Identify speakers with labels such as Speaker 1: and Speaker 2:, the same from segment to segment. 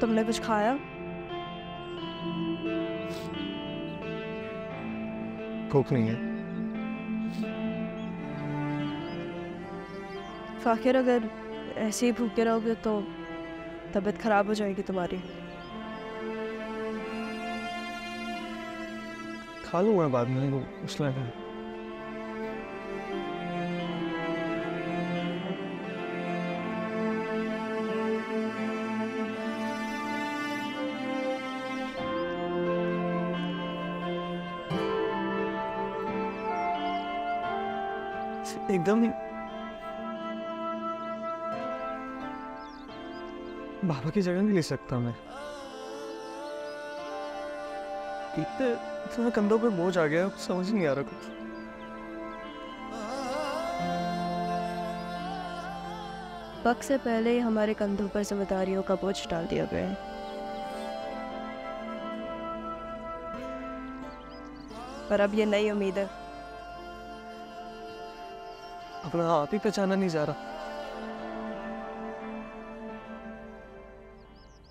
Speaker 1: तुमने कुछ खाया?
Speaker 2: भूख नहीं है।
Speaker 1: फाकिर, अगर ऐसे ही भूखे रहोगे तो तबीयत खराब हो जाएगी तुम्हारी।
Speaker 2: खा लूँगा बाद में, वो मसला है। एकदम ही बाबा की जगह नहीं ले सकता मैं। इतना कंधों पे बोझ आ गया, समझ नहीं आ रहा कुछ।
Speaker 1: वक्त से पहले ही हमारे कंधों पर जिम्मेदारियों का बोझ डाल दिया गया है। पर अब ये नई उम्मीद है।
Speaker 2: अपना आप ही पहचाना नहीं जा रहा।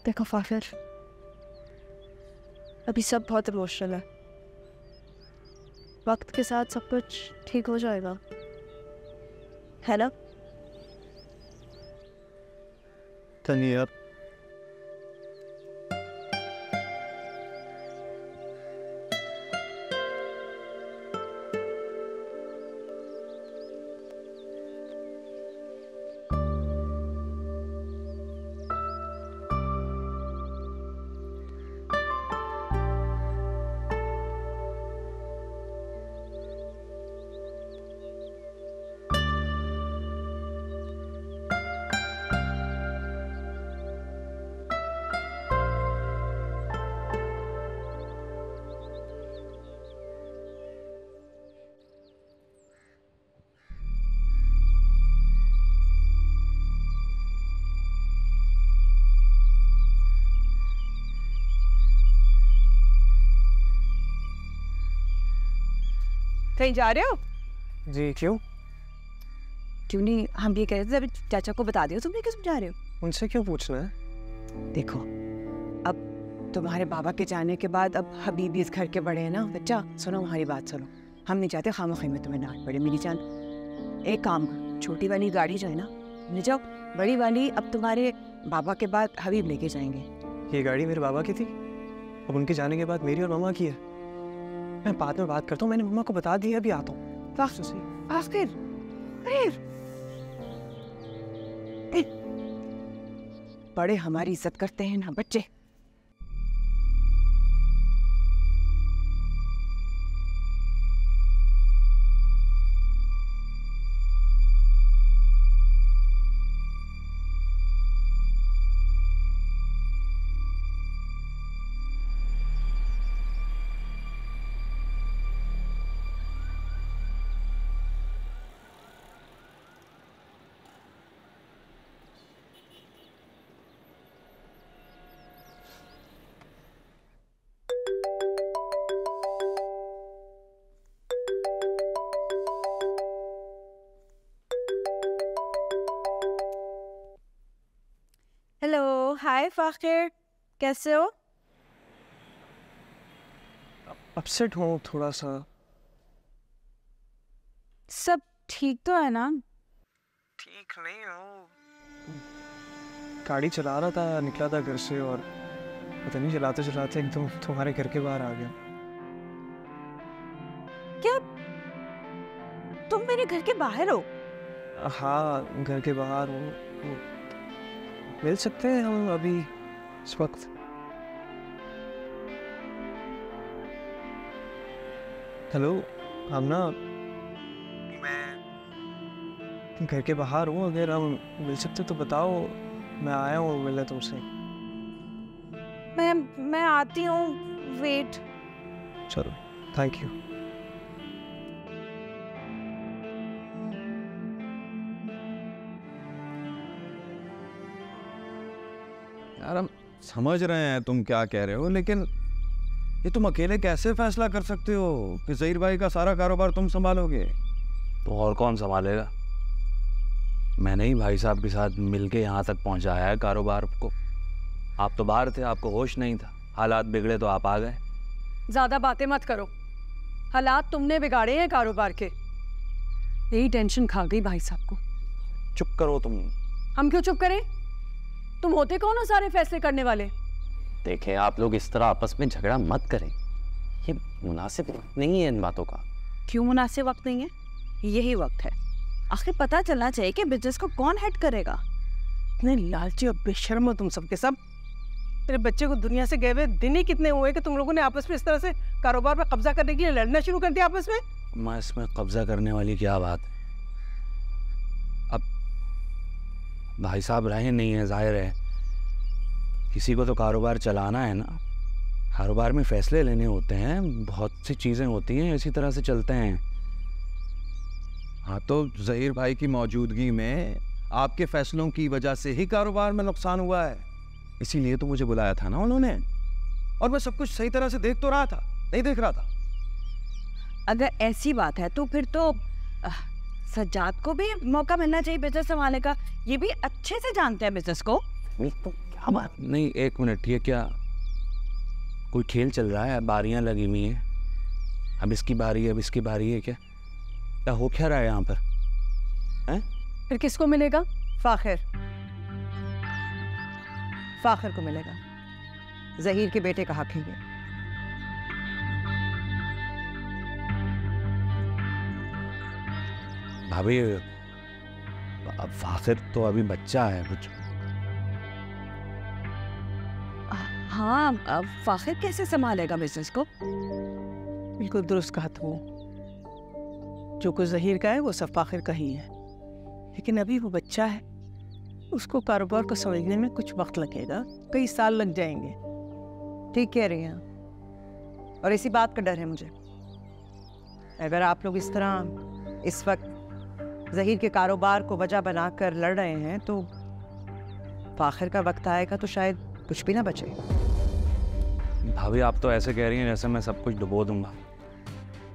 Speaker 1: देखो फाकिर, अभी सब बहुत इमोशनल है। वक्त के साथ सब कुछ ठीक हो जाएगा, है ना?
Speaker 2: तनिया,
Speaker 3: कहीं जा रहे हो?
Speaker 2: जी क्यों?
Speaker 3: क्यों नहीं, हम ये कह रहे थे अभी चाचा को बता दियो, तुमने क्यों समझा रहे हो?
Speaker 2: उनसे क्यों पूछना है?
Speaker 3: देखो, अब तुम्हारे बाबा के जाने के बाद अब हबीब भी इस घर के बड़े हैं ना। बच्चा सुनो, हमारी बात सुनो। हम नहीं चाहते खामोखी में तुम्हें डांट पड़े। मेरी जान, एक काम करो, छोटी वाली गाड़ी जो है ना ले जाओ, बड़ी वाली अब तुम्हारे बाबा के बाद हबीब लेके जाएंगे।
Speaker 2: ये गाड़ी मेरे बाबा की थी, अब उनके जाने के बाद मेरी और मम्मा की है। मैं बाद में बात करता हूँ, मैंने मम्मा को बता दिया, अभी आता हूँ।
Speaker 3: आखिर बड़े हमारी इज्जत करते हैं ना बच्चे।
Speaker 1: हेलो, हाय फाकिर, कैसे हो?
Speaker 2: अपसेट हूँ थोड़ा सा।
Speaker 1: सब ठीक तो है ना?
Speaker 2: ठीक नहीं हूँ, गाड़ी चला रहा था, निकला था घर से और पता नहीं चलाते चलाते एकदम तुम्हारे घर के बाहर आ गया।
Speaker 3: क्या तुम मेरे घर के बाहर हो?
Speaker 2: हाँ, घर के बाहर हूँ। मिल सकते हैं हम अभी इस वक्त? हेलो, हम ना, मैं घर के बाहर हूँ, अगर हम मिल सकते तो बताओ, मैं आया हूँ मिलने तुमसे।
Speaker 1: मैं आती हूँ, वेट।
Speaker 2: चलो, थैंक यू।
Speaker 4: यार हम समझ रहे हैं तुम क्या कह रहे हो, लेकिन ये तुम अकेले कैसे फैसला कर सकते हो कि ज़हीर भाई का सारा कारोबार तुम संभालोगे?
Speaker 5: तो और कौन संभालेगा? मैंने ही भाई साहब के साथ मिलके यहाँ तक पहुँचाया है कारोबार को। आप तो बाहर थे, आपको होश नहीं था, हालात बिगड़े तो आप आ गए।
Speaker 6: ज्यादा बातें मत करो, हालात तुमने बिगाड़े हैं कारोबार के। यही टेंशन खा गई भाई साहब को।
Speaker 5: चुप करो तुम।
Speaker 6: हम क्यों चुप करें? तुम होते कौन हो सारे फैसले करने वाले?
Speaker 7: देखें, आप लोग इस तरह आपस में झगड़ा मत करें, ये मुनासिब वक्त नहीं है इन बातों का।
Speaker 8: क्यों मुनासिब वक्त नहीं है? यही वक्त है। आखिर पता चलना चाहिए कि बिजनेस को कौन हेड करेगा।
Speaker 9: इतने लालची और बेशर्म हो तुम सबके सब। तेरे बच्चे को दुनिया से गए हुए दिन ही कितने हुए कि तुम लोगों ने आपस में इस तरह से कारोबार पर कब्जा करने के लिए लड़ना शुरू कर दिया आपस में।
Speaker 5: मैं इसमें कब्जा करने वाली क्या बात है? अब भाई साहब रहे नहीं है, जाहिर है किसी को तो कारोबार चलाना है ना, कारोबार में फैसले लेने होते हैं, बहुत सी चीज़ें होती हैं, इसी तरह से चलते हैं।
Speaker 4: हाँ, तो ज़हीर भाई की मौजूदगी में आपके फैसलों की वजह से ही कारोबार में नुकसान हुआ है, इसीलिए तो मुझे बुलाया था ना उन्होंने। और मैं सब कुछ सही तरह से देख तो रहा था, नहीं देख रहा था।
Speaker 8: अगर ऐसी बात है तो फिर तो सज्जाद को भी मौका मिलना चाहिए बिजनेस संभालने का। ये भी अच्छे से जानते हैं बिजनेस को।
Speaker 7: तो क्या बात?
Speaker 5: नहीं, एक मिनट, ये क्या कोई खेल चल रहा है? बारियां लगी हुई हैं, अब इसकी बारी है, अब इसकी बारी है, क्या हो क्या रहा है यहाँ पर? हैं?
Speaker 6: फिर किसको मिलेगा?
Speaker 3: फाखिर, फाखिर को मिलेगा। ज़हीर के बेटे का हक है ये।
Speaker 5: भाभी, अब फाखिर तो अभी बच्चा है कुछ।
Speaker 8: हाँ, अब फाखिर कैसे संभालेगा बिजनेस को?
Speaker 9: बिल्कुल दुरुस्त कहा तुमने। जो कुछ ज़हीर का है वो सब फाखिर का ही है, लेकिन अभी वो बच्चा है, उसको कारोबार को समझने में कुछ वक्त लगेगा, कई साल लग जाएंगे।
Speaker 3: ठीक कह रही हैं, और इसी बात का डर है मुझे। अगर आप लोग इस तरह इस वक्त ज़हीर के कारोबार को वजह बनाकर लड़ रहे हैं तो फाखिर का वक्त आएगा तो शायद कुछ भी ना बचे।
Speaker 5: भाभी, आप तो ऐसे कह रही हैं जैसे मैं सब कुछ डुबो दूंगा।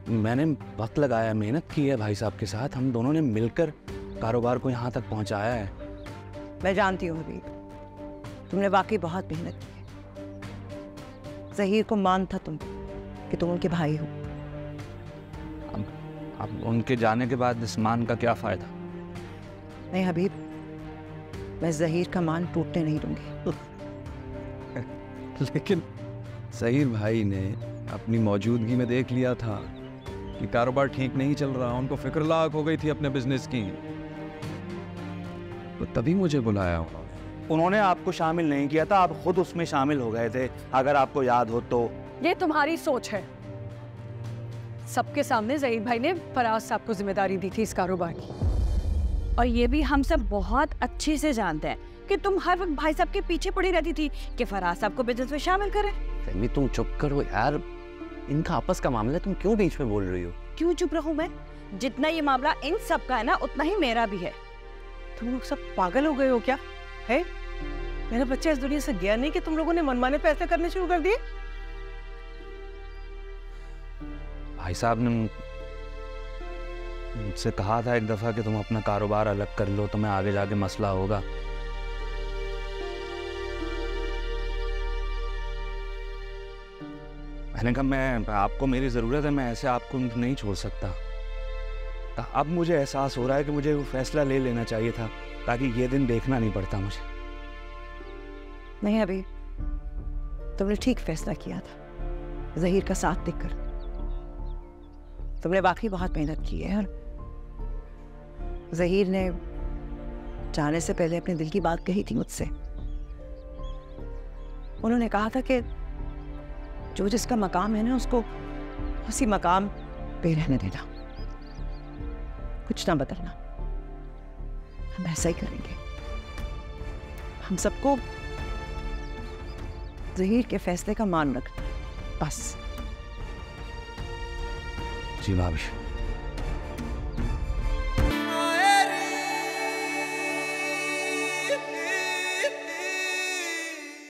Speaker 5: मैंने वक्त लगाया, मेहनत की है भाई साहब के साथ, हम दोनों ने मिलकर कारोबार को यहाँ तक पहुँचाया है।
Speaker 3: मैं जानती हूँ हबीब, तुमने वाकई बहुत मेहनत की है। ज़हीर को मान था तुम कि तुम उनके भाई हो।
Speaker 5: अब उनके जाने के बाद इस मान का क्या फ़ायदा?
Speaker 3: नहीं हबीब, मैं ज़हीर का मान टूटने नहीं दूंगी।
Speaker 4: लेकिन ज़हीर भाई ने अपनी मौजूदगी में देख लिया था कि कारोबार ठीक नहीं चल रहा, उनको फिक्र लाक हो गई थी अपने बिजनेस की, तो तभी मुझे बुलाया।
Speaker 5: उन्होंने आपको शामिल नहीं किया था, आप खुद उसमें शामिल हो गए थे, अगर आपको याद हो तो।
Speaker 6: ये तुम्हारी सोच है। सबके सामने ज़हीर भाई ने फराज साहब को जिम्मेदारी दी थी इस कारोबार की।
Speaker 8: और ये भी हम सब बहुत अच्छे से जानते हैं कि तुम हर वक्त भाई साहब के पीछे पड़ी रहती थी कि फराज साहब को बिजनेस में शामिल करें।
Speaker 7: फहमी, तुम चुप करो यार, इनका आपस का मामला है, तुम क्यों बीच में बोल रही हो?
Speaker 8: क्यों चुप रहूं मैं? जितना ये मामला इन सब का है ना, उतना ही मेरा भी है।
Speaker 9: तुम लोग सब पागल हो गए हो क्या? है मेरा बच्चा इस दुनिया से गया नहीं कि तुम लोगों ने मनमाने फैसले करने शुरू कर दिए?
Speaker 5: भाई साहब ने मुझसे कहा था एक दफ़ा कि तुम अपना कारोबार अलग कर लो, तुम्हें आगे जाके मसला होगा। मैंने कहा मैं आपको मेरी ज़रूरत है, मैं ऐसे आपको नहीं छोड़ सकता। अब मुझे एहसास हो रहा है कि मुझे वो फैसला ले लेना चाहिए था ताकि ये दिन देखना नहीं पड़ता मुझे।
Speaker 3: नहीं अभी तुमने ठीक फैसला किया था ज़हीर का साथ देकर। तुमने वाकई बहुत मेहनत की है और ज़हीर ने जाने से पहले अपने दिल की बात कही थी मुझसे। उन्होंने कहा था कि जो जिसका मकाम है ना, उसको उसी मकाम पे रहने देना, कुछ ना बदलना। हम ऐसा ही करेंगे। हम सबको ज़हीर के फैसले का मान रखना, बस।
Speaker 5: जी भाभी।